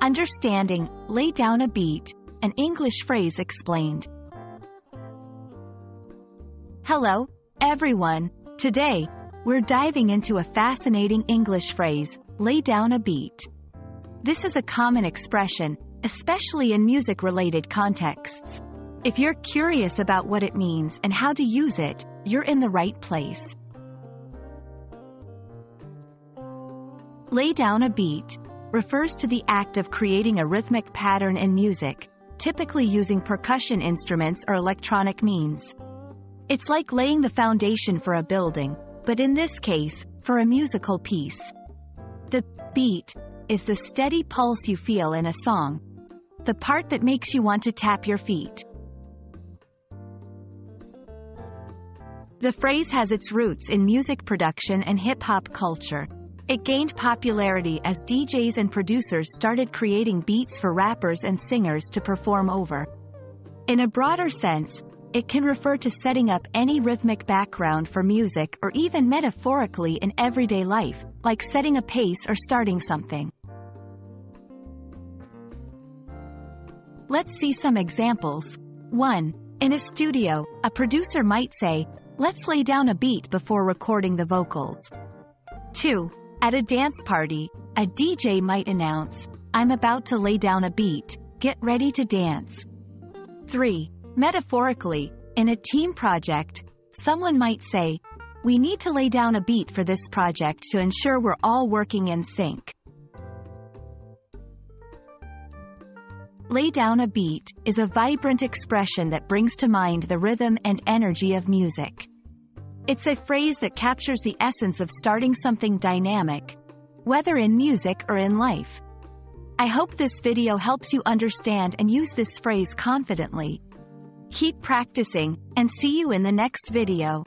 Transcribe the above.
Understanding, lay down a beat, an English phrase explained. Hello, everyone. Today, we're diving into a fascinating English phrase, lay down a beat. This is a common expression, especially in music-related contexts. If you're curious about what it means and how to use it, you're in the right place. Lay down a beat refers to the act of creating a rhythmic pattern in music, typically using percussion instruments or electronic means. It's like laying the foundation for a building, but in this case, for a musical piece. The beat is the steady pulse you feel in a song, the part that makes you want to tap your feet. The phrase has its roots in music production and hip-hop culture. It gained popularity as DJs and producers started creating beats for rappers and singers to perform over. In a broader sense, it can refer to setting up any rhythmic background for music or even metaphorically in everyday life, like setting a pace or starting something. Let's see some examples. 1. In a studio, a producer might say, "Let's lay down a beat before recording the vocals." 2. At a dance party, a DJ might announce, "I'm about to lay down a beat, get ready to dance." 3. Metaphorically, in a team project, someone might say, "We need to lay down a beat for this project to ensure we're all working in sync." Lay down a beat is a vibrant expression that brings to mind the rhythm and energy of music. It's a phrase that captures the essence of starting something dynamic, whether in music or in life. I hope this video helps you understand and use this phrase confidently. Keep practicing, and see you in the next video.